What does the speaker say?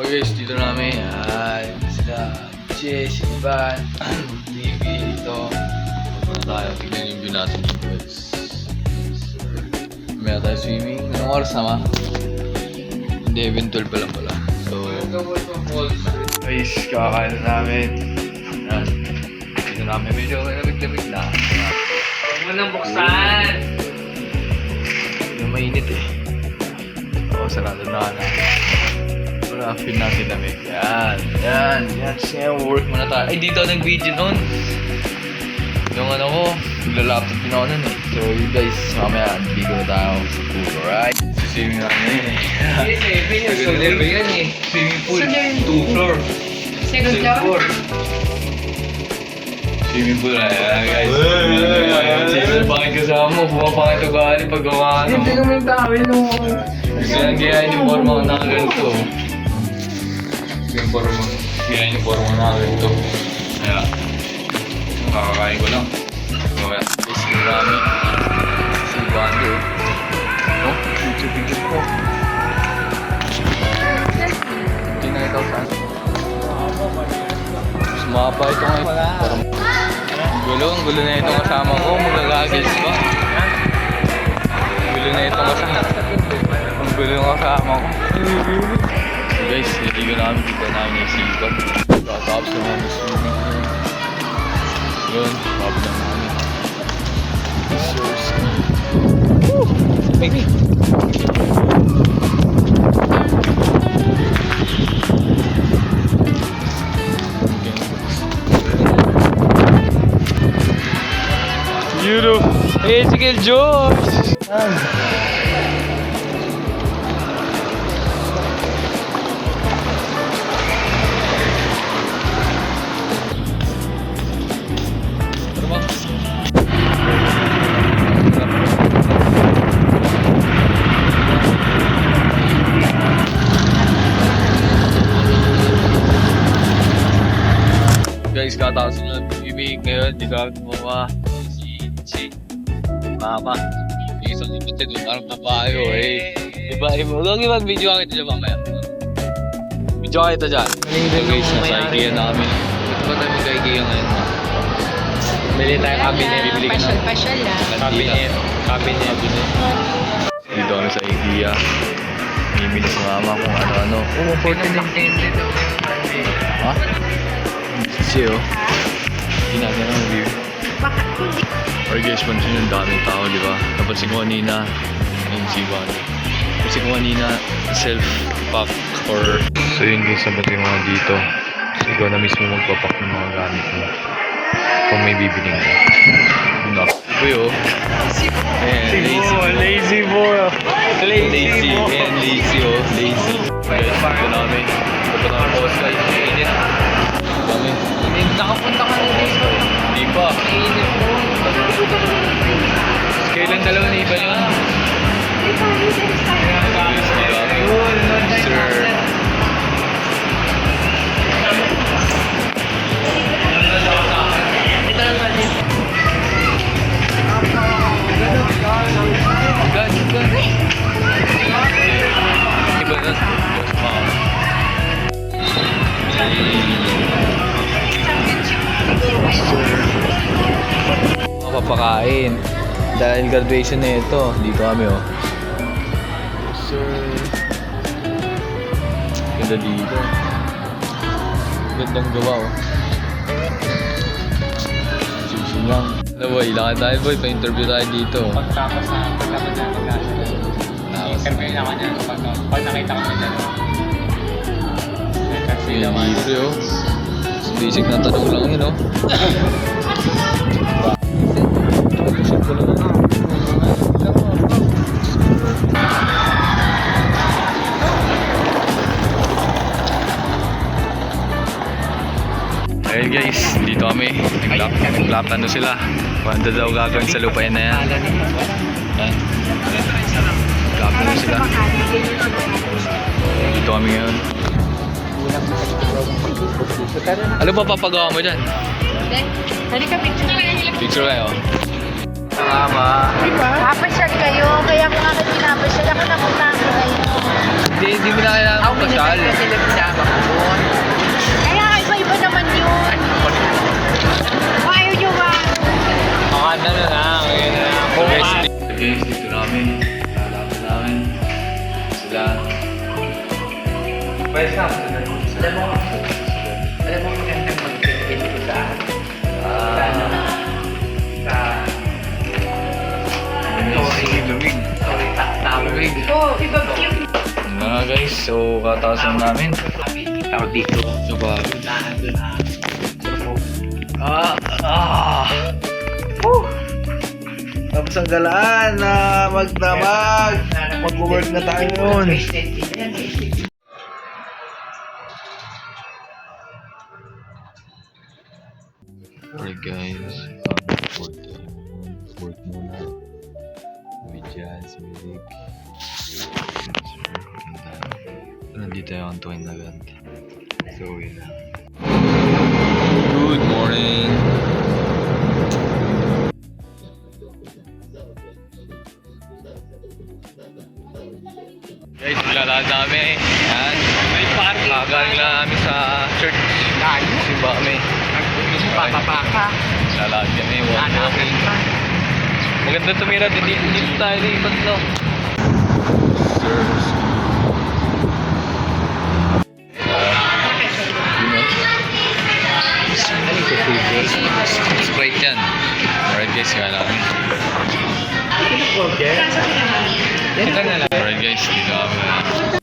Okay guys, dito namin. Sila Jess, Ivan, TV dito. Punta tayo. Tignan yung view natin dito guys. May tayo swimming. Anong oras na ma? Hindi, even 12 pa lang pala. So, guys, kakakain na namin. Yan. Dito namin medyo lamig-lamig na. Huwag mo nang buksan! Yung mainit eh. Oo, sarado na na. Wala, feel natin lamig. Yan. Siya, work muna tayo. Ay, dito nag-video nun. Yung ano ko, nagla-laptop din ako nun eh. So, you guys, mamaya, dito na tayo sa pool, alright? Swimming namin eh. Second level yan eh. Swimming pool, Second. 2 floor. Second floor? Swimming pool, ayan guys. Sino bakit kasama mo? Pumapakit ang gali pag gawa ka Hindi naman yung tawin mo. Gusto nang gayahin yung forma ko na ganito. Yung forma, gayahin yung forma na ganito. Kaya, kakakain ko lang. Kaya, guys, marami. Si Bando. Oh, picture ko. Hindi na ito saan. Sumapa ito ngayon. Parang gulo na itong kasama ko. Magagagils ba? Gulo na itong kasama. Ang gulo ng kasama ko. So guys, niligo namin dito namin yung silikon. Tapos naman yung swimming. Yun, tapos na namin. So, woo! Baby! Beautiful! Hey, sige, George! Guys, katapos na ibig ngayon, di ka gumawa si Mama. Yung isang ipit doon, parang papayo eh. Diba, huwag yung mag-video ka kita dyan mamaya. Video ka kita dyan. Guys, nasa IKEA na kami. Ba't ba tayo mag-IKEA ngayon ma? Bili tayo cabinet. Bibili ka na. Pasyal lang. Cabinet. Dito kami sa IKEA. Mimili si Mama kung ano-ano. Oo, 14 lang. Ha? Kasi oh. Hindi natin ang review. Baka hindi. Or guys, pansin yung daming tao, di ba? Napansin ko kanina, yung G1. Napansin ko kanina, self-pack or... So yun guys, napansin ko nga dito. So ikaw na mismo magpapack ng mga gamit mo. Kung may bibiling mo. Yun na. Ito yun. Ayan, lazy boy. Lazy. Ayan, lazy oh. Lazy. Guys, ito namin. Ito namin boss guys. Init. Dami. Nakapunta ka na dito. Hindi pa. Mainit mo. Kailan dalawa na iba yun? Sir. Ito lang pala. Gan. Iba na. Papakain. Dahil graduation na ito, dito kami oh. Sir. Ganda dito. Gandang gawa oh. Sushi lang. Ano boy, lakad tayo boy, pa-interview tayo dito. Pagtapos na magkasa. Interview na kanya pag nakita ko na kasi Yan naman. libre oh. Basic na tanong lang yun oh. Ayun guys, dito kami. Nag-lap ano sila. Wanda daw gagawin sa lupain na yan. Yan. Nag-lap ano sila. Dito kami ngayon. Ano ba papagawa mo dyan? Halika, picture. Picture kayo. Tama. Papasyal kayo, kaya kung ako pinapasyal, ako napuntahan ko kayo. Hindi mo na kailangan Ako pasyal. sila pinama ko doon. Kaya iba-iba naman yun. Kung ayaw nyo ba? Ano na lang, ngayon na lang. So guys, dito namin. Lalaban namin. Sila. Pwede na. Alam mo magandang mag-pin ko sa Lamig. Oh, iba cute. Mga guys, so katasan namin. Tao dito. Diba? Tapos ang galaan na magdamag. Mag-work na tayo yun. Alright guys, work muna. May jazz, music. Nandito yung tuwing na ganda. So yun. Good morning. Guys, lalakad namin. Yan. Kagaling lang namin sa church. Simba kami. Papapaka. Lalakad kami. Walking. Maganda tumira. Dito tayo lipat no. Service. Sprite yan. Alright guys, kaya namin. Ito na lang. Alright guys, dito kami.